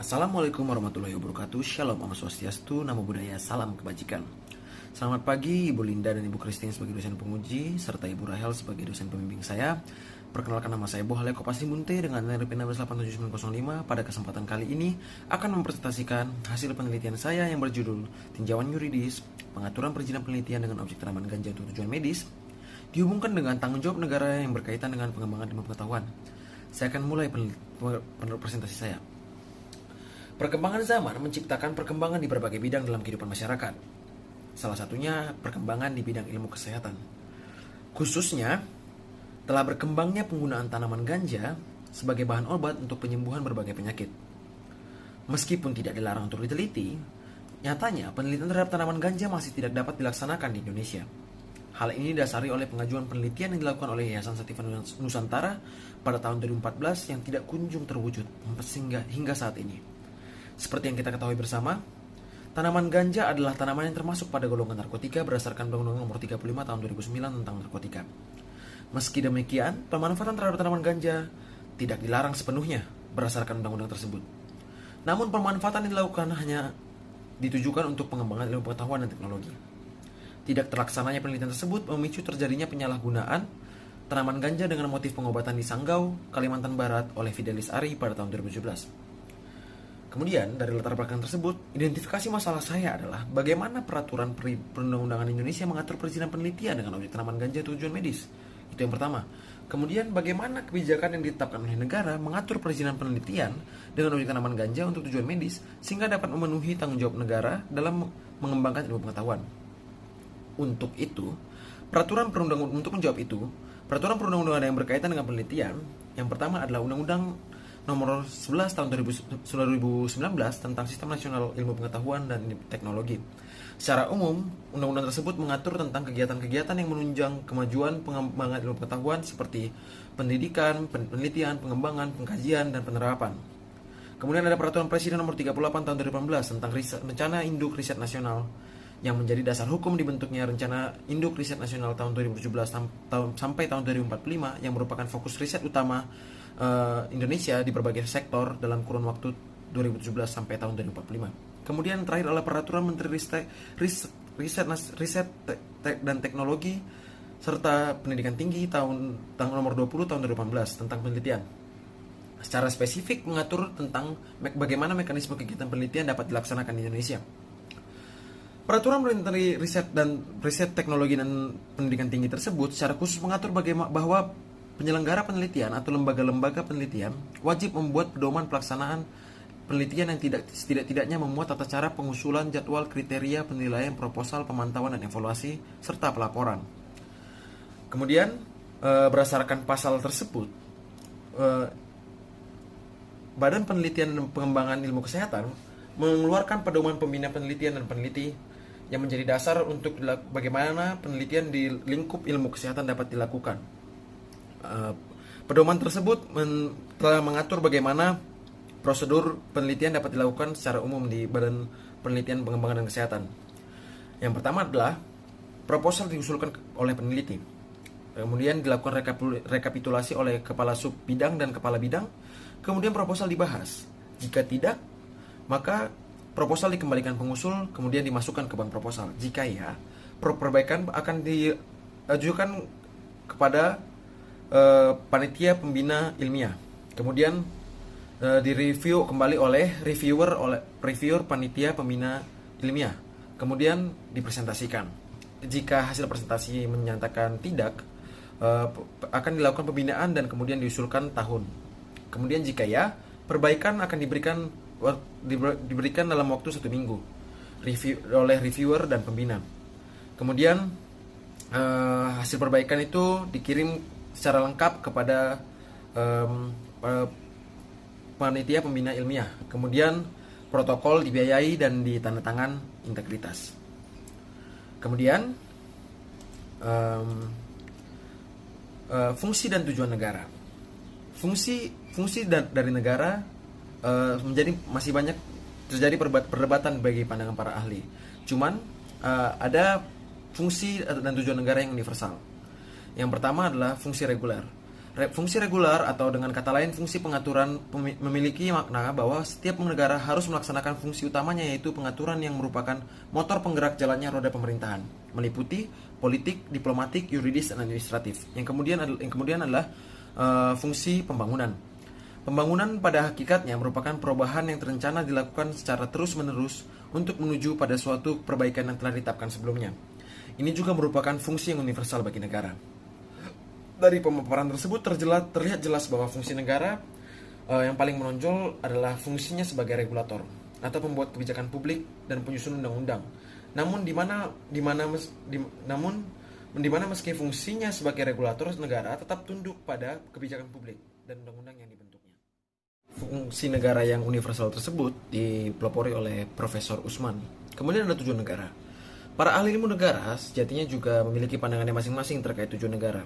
Assalamualaikum warahmatullahi wabarakatuh. Shalom, Om Swastiastu, Namo Buddhaya, salam kebajikan. Selamat pagi Ibu Linda dan Ibu Christine sebagai dosen penguji, serta Ibu Rahel sebagai dosen pembimbing saya. Perkenalkan, nama saya Bohale Kopasi Munte dengan NRP 1687905. Pada kesempatan kali ini akan mempresentasikan hasil penelitian saya yang berjudul Tinjauan Yuridis Pengaturan Perizinan Penelitian dengan Objek Tanaman Ganja untuk Tujuan Medis dihubungkan dengan tanggung jawab negara yang berkaitan dengan pengembangan ilmu pengetahuan. Saya akan mulai presentasi saya. Perkembangan zaman menciptakan perkembangan di berbagai bidang dalam kehidupan masyarakat. Salah satunya perkembangan di bidang ilmu kesehatan. Khususnya, telah berkembangnya penggunaan tanaman ganja sebagai bahan obat untuk penyembuhan berbagai penyakit. Meskipun tidak dilarang untuk diteliti, nyatanya penelitian terhadap tanaman ganja masih tidak dapat dilaksanakan di Indonesia. Hal ini didasari oleh pengajuan penelitian yang dilakukan oleh Yayasan Sativa Nusantara pada tahun 2014 yang tidak kunjung terwujud hingga saat ini. Seperti yang kita ketahui bersama, tanaman ganja adalah tanaman yang termasuk pada golongan narkotika berdasarkan Undang-Undang Nomor 35 Tahun 2009 tentang narkotika. Meski demikian, pemanfaatan terhadap tanaman ganja tidak dilarang sepenuhnya berdasarkan undang-undang tersebut. Namun pemanfaatan yang dilakukan hanya ditujukan untuk pengembangan ilmu pengetahuan dan teknologi. Tidak terlaksananya penelitian tersebut memicu terjadinya penyalahgunaan tanaman ganja dengan motif pengobatan di Sanggau, Kalimantan Barat oleh Fidelis Ari pada tahun 2017. Kemudian, dari latar belakang tersebut, identifikasi masalah saya adalah bagaimana peraturan perundang-undangan Indonesia mengatur perizinan penelitian dengan objek tanaman ganja tujuan medis. Itu yang pertama. Kemudian, bagaimana kebijakan yang ditetapkan oleh negara mengatur perizinan penelitian dengan objek tanaman ganja untuk tujuan medis sehingga dapat memenuhi tanggung jawab negara dalam mengembangkan ilmu pengetahuan. Untuk menjawab itu, peraturan perundang-undangan yang berkaitan dengan penelitian, yang pertama adalah Undang-Undang Nomor 11 tahun 2019 tentang Sistem Nasional Ilmu Pengetahuan dan Teknologi. Secara umum, undang-undang tersebut mengatur tentang kegiatan-kegiatan yang menunjang kemajuan pengembangan ilmu pengetahuan seperti pendidikan, penelitian, pengembangan, pengkajian, dan penerapan. Kemudian ada Peraturan Presiden Nomor 38 tahun 2018 tentang Rencana Induk Riset Nasional yang menjadi dasar hukum dibentuknya Rencana Induk Riset Nasional tahun 2017 sampai tahun 2045 yang merupakan fokus riset utama Indonesia di berbagai sektor dalam kurun waktu 2017 sampai tahun 2045. Kemudian terakhir adalah Peraturan Menteri Riset dan Teknologi serta Pendidikan Tinggi tahun nomor 20 tahun 2018 tentang penelitian. Secara spesifik mengatur tentang bagaimana mekanisme kegiatan penelitian dapat dilaksanakan di Indonesia. Peraturan Menteri Riset Teknologi dan Pendidikan Tinggi tersebut secara khusus mengatur bahwa penyelenggara penelitian atau lembaga-lembaga penelitian wajib membuat pedoman pelaksanaan penelitian yang tidak-tidaknya memuat tata cara pengusulan jadwal kriteria penilaian proposal pemantauan dan evaluasi serta pelaporan. Kemudian berdasarkan pasal tersebut, Badan Penelitian dan Pengembangan Ilmu Kesehatan mengeluarkan pedoman pembina penelitian dan peneliti yang menjadi dasar untuk bagaimana penelitian di lingkup ilmu kesehatan dapat dilakukan. Pedoman tersebut telah mengatur bagaimana prosedur penelitian dapat dilakukan secara umum di Badan Penelitian Pengembangan dan Kesehatan. Yang pertama adalah proposal diusulkan oleh peneliti. Kemudian dilakukan rekapitulasi oleh kepala sub bidang dan kepala bidang. Kemudian proposal dibahas. Jika tidak, maka proposal dikembalikan pengusul, kemudian dimasukkan ke bank proposal. Jika ya, perbaikan akan diajukan kepada panitia pembina ilmiah. Kemudian direview kembali oleh reviewer panitia pembina ilmiah. Kemudian dipresentasikan. Jika hasil presentasi menyatakan tidak, akan dilakukan pembinaan dan kemudian diusulkan tahun. Kemudian jika ya, perbaikan akan diberikan dalam waktu 1 minggu oleh reviewer dan pembina. Kemudian hasil perbaikan itu dikirim secara lengkap kepada panitia pembina ilmiah. Kemudian protokol dibiayai dan ditandatangan integritas. Kemudian fungsi dan tujuan negara. Fungsi dari negara menjadi masih banyak terjadi perdebatan bagi pandangan para ahli. Cuman ada fungsi dan tujuan negara yang universal. Yang pertama adalah fungsi reguler. Fungsi regular atau dengan kata lain fungsi pengaturan memiliki makna bahwa setiap negara harus melaksanakan fungsi utamanya, yaitu pengaturan yang merupakan motor penggerak jalannya roda pemerintahan, meliputi politik, diplomatik, yuridis, dan administratif. Yang kemudian adalah fungsi pembangunan. Pembangunan pada hakikatnya merupakan perubahan yang terencana dilakukan secara terus-menerus untuk menuju pada suatu perbaikan yang telah ditetapkan sebelumnya. Ini juga merupakan fungsi yang universal bagi negara. Dari pemaparan tersebut terlihat jelas bahwa fungsi negara yang paling menonjol adalah fungsinya sebagai regulator atau pembuat kebijakan publik dan penyusun undang-undang. Namun di mana meski fungsinya sebagai regulator negara tetap tunduk pada kebijakan publik dan undang-undang yang dibentuknya. Fungsi negara yang universal tersebut dipelopori oleh Profesor Usman. Kemudian ada tujuan negara. Para ahli ilmu negara sejatinya juga memiliki pandangannya masing-masing terkait tujuan negara.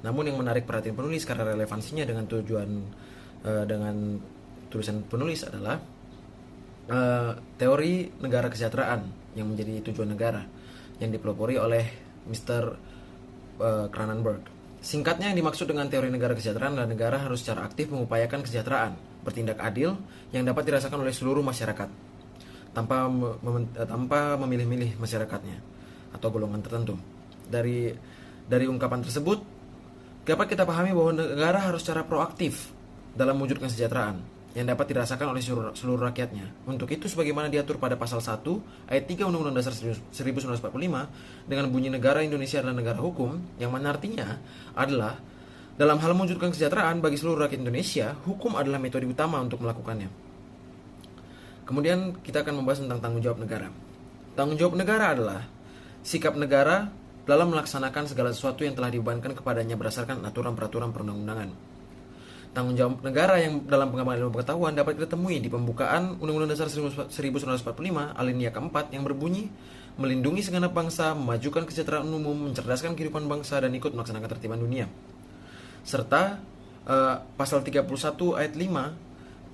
Namun yang menarik perhatian penulis karena relevansinya dengan dengan tulisan penulis adalah teori negara kesejahteraan yang menjadi tujuan negara yang dipelopori oleh Mr. Cronenberg. Singkatnya, yang dimaksud dengan teori negara kesejahteraan adalah negara harus secara aktif mengupayakan kesejahteraan, bertindak adil yang dapat dirasakan oleh seluruh masyarakat tanpa memilih-milih masyarakatnya atau golongan tertentu. Dari ungkapan tersebut dapat kita pahami bahwa negara harus secara proaktif dalam mewujudkan kesejahteraan yang dapat dirasakan oleh seluruh rakyatnya. Untuk itu, sebagaimana diatur pada pasal 1 ayat 3 Undang-Undang Dasar 1945 dengan bunyi negara Indonesia adalah negara hukum, yang mana artinya adalah dalam hal mewujudkan kesejahteraan bagi seluruh rakyat Indonesia, hukum adalah metode utama untuk melakukannya. Kemudian kita akan membahas tentang tanggung jawab negara. Tanggung jawab negara adalah sikap negara dalam melaksanakan segala sesuatu yang telah dibebankan kepadanya berdasarkan aturan-peraturan perundang-undangan. Tanggung jawab negara yang dalam pengembangan ilmu pengetahuan dapat kita temui di pembukaan Undang-Undang Dasar 1945 alinea keempat yang berbunyi melindungi segenap bangsa, memajukan kesejahteraan umum, mencerdaskan kehidupan bangsa, dan ikut melaksanakan tertiban dunia. Serta pasal 31 ayat 5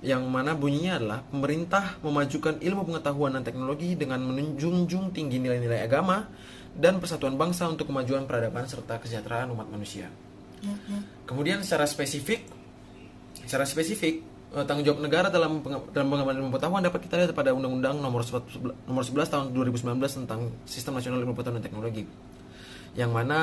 yang mana bunyinya adalah pemerintah memajukan ilmu pengetahuan dan teknologi dengan menjunjung tinggi nilai-nilai agama dan persatuan bangsa untuk kemajuan peradaban serta kesejahteraan umat manusia. Kemudian secara spesifik tanggung jawab negara dalam pengembangan ilmu pengetahuan dapat kita lihat pada Undang-Undang nomor 11 tahun 2019 tentang Sistem Nasional Ilmu Pengetahuan dan Teknologi. Yang mana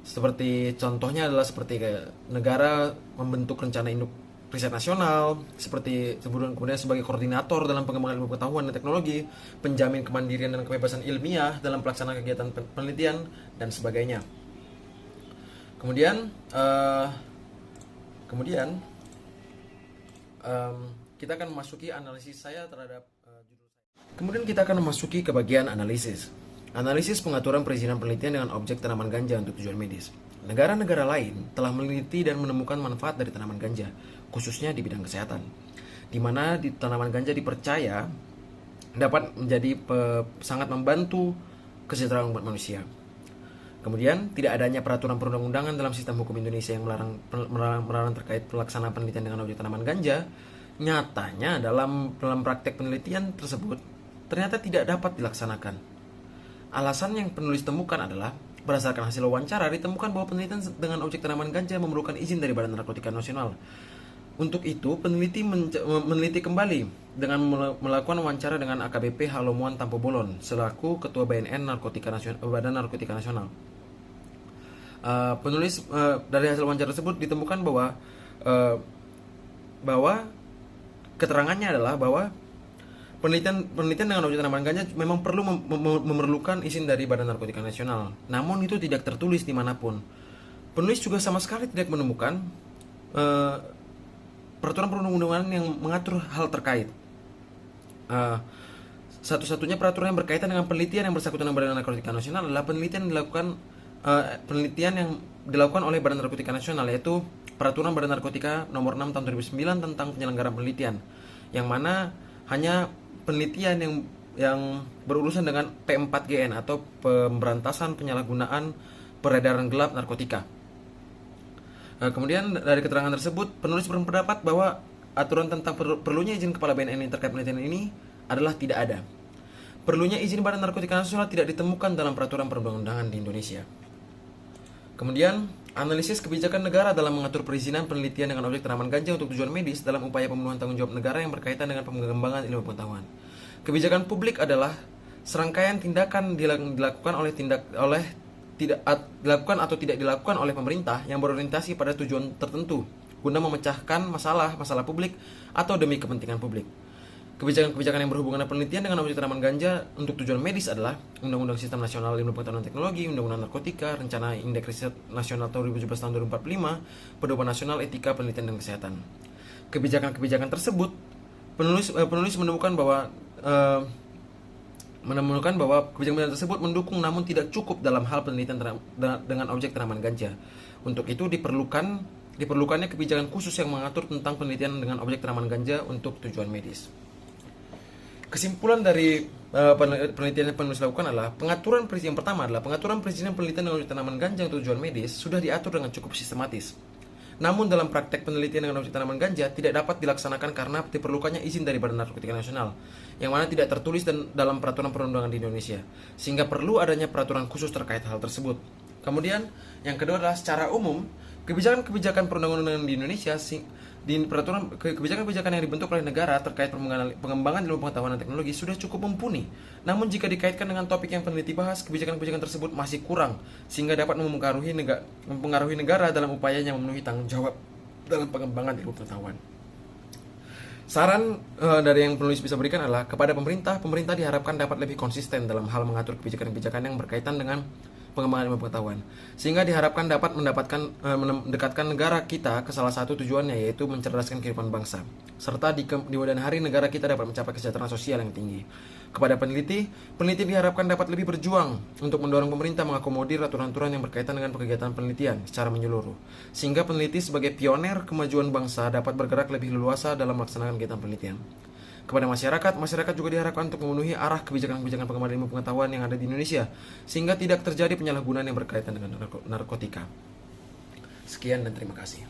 seperti contohnya adalah seperti kayak negara membentuk rencana induk riset nasional, seperti kemudian sebagai koordinator dalam pengembangan ilmu pengetahuan dan teknologi, penjamin kemandirian dan kebebasan ilmiah dalam pelaksanaan kegiatan penelitian, dan sebagainya. Kemudian kita akan memasuki analisis saya terhadap judul saya. Kemudian kita akan memasuki ke bagian analisis. Analisis pengaturan perizinan penelitian dengan objek tanaman ganja untuk tujuan medis. Negara-negara lain telah meneliti dan menemukan manfaat dari tanaman ganja, khususnya di bidang kesehatan, di mana tanaman ganja dipercaya dapat menjadi sangat membantu kesejahteraan umat manusia. Kemudian, tidak adanya peraturan perundang-undangan dalam sistem hukum Indonesia yang melarang terkait pelaksanaan penelitian dengan objek tanaman ganja. Nyatanya dalam praktek penelitian tersebut ternyata tidak dapat dilaksanakan. Alasan yang penulis temukan adalah berdasarkan hasil wawancara ditemukan bahwa penelitian dengan objek tanaman ganja memerlukan izin dari Badan Narkotika Nasional. Untuk itu, peneliti meneliti kembali dengan melakukan wawancara dengan AKBP Halomuan Tampo Bolon selaku Ketua BNN Badan Narkotika Nasional. Penulis dari hasil wawancara tersebut ditemukan bahwa keterangannya adalah bahwa penelitian dengan objek tanaman ganja memang perlu memerlukan izin dari Badan Narkotika Nasional. Namun itu tidak tertulis dimanapun. Penulis juga sama sekali tidak menemukan peraturan perundang-undangan yang mengatur hal terkait. Satu-satunya peraturan yang berkaitan dengan penelitian yang bersangkutan dengan Badan Narkotika Nasional adalah penelitian yang dilakukan oleh Badan Narkotika Nasional, yaitu Peraturan Badan Narkotika Nomor 6 Tahun 2009 tentang penyelenggaraan penelitian, yang mana hanya penelitian yang berurusan dengan P4GN atau pemberantasan penyalahgunaan peredaran gelap narkotika. Kemudian dari keterangan tersebut, penulis berpendapat bahwa aturan tentang perlunya izin kepala BNN terkait penelitian ini adalah tidak ada. Perlunya izin Badan Narkotika Nasional tidak ditemukan dalam peraturan perundang-undangan di Indonesia. Kemudian Analisis kebijakan negara dalam mengatur perizinan penelitian dengan objek tanaman ganja untuk tujuan medis dalam upaya pemenuhan tanggung jawab negara yang berkaitan dengan pengembangan ilmu pengetahuan. Kebijakan publik adalah serangkaian tindakan dilakukan atau tidak dilakukan oleh pemerintah yang berorientasi pada tujuan tertentu guna memecahkan masalah publik atau demi kepentingan publik. Kebijakan-kebijakan yang berhubungan dengan penelitian dengan objek tanaman ganja untuk tujuan medis adalah Undang-Undang Sistem Nasional Ilmu Pengetahuan dan Teknologi, Undang-Undang Narkotika, Rencana Indeks Riset Nasional tahun 2017 tahun 2045, Pedoman Nasional Etika Penelitian dan Kesehatan. Kebijakan-kebijakan tersebut penulis menemukan bahwa kebijakan tersebut mendukung namun tidak cukup dalam hal penelitian dengan objek tanaman ganja. Untuk itu diperlukannya kebijakan khusus yang mengatur tentang penelitian dengan objek tanaman ganja untuk tujuan medis. Kesimpulan dari penelitian yang penulis lakukan adalah pengaturan perizinan penelitian dengan objek tanaman ganja untuk tujuan medis sudah diatur dengan cukup sistematis. Namun dalam praktek penelitian dengan objek tanaman ganja tidak dapat dilaksanakan karena diperlukannya izin dari Badan Narkotika Nasional, yang mana tidak tertulis dalam peraturan perundangan di Indonesia, sehingga perlu adanya peraturan khusus terkait hal tersebut. Kemudian yang kedua adalah secara umum kebijakan perundang-undangan di Indonesia kebijakan-kebijakan yang dibentuk oleh negara terkait pengembangan ilmu pengetahuan dan teknologi sudah cukup mumpuni. Namun jika dikaitkan dengan topik yang peneliti bahas, kebijakan-kebijakan tersebut masih kurang sehingga dapat mempengaruhi negara dalam upayanya memenuhi tanggung jawab dalam pengembangan ilmu pengetahuan. Saran dari yang penulis bisa berikan adalah kepada pemerintah diharapkan dapat lebih konsisten dalam hal mengatur kebijakan-kebijakan yang berkaitan dengan pengembangan ilmu pengetahuan, sehingga diharapkan dapat mendekatkan negara kita ke salah satu tujuannya, yaitu mencerdaskan kehidupan bangsa, serta di kemudian hari negara kita dapat mencapai kesejahteraan sosial yang tinggi. Kepada peneliti diharapkan dapat lebih berjuang untuk mendorong pemerintah mengakomodir aturan-aturan yang berkaitan dengan kegiatan penelitian secara menyeluruh, sehingga peneliti sebagai pioner kemajuan bangsa dapat bergerak lebih leluasa dalam melaksanakan kegiatan penelitian. Kepada masyarakat juga diharapkan untuk memenuhi arah kebijakan-kebijakan pengembangan ilmu pengetahuan yang ada di Indonesia, sehingga tidak terjadi penyalahgunaan yang berkaitan dengan narkotika. Sekian dan terima kasih.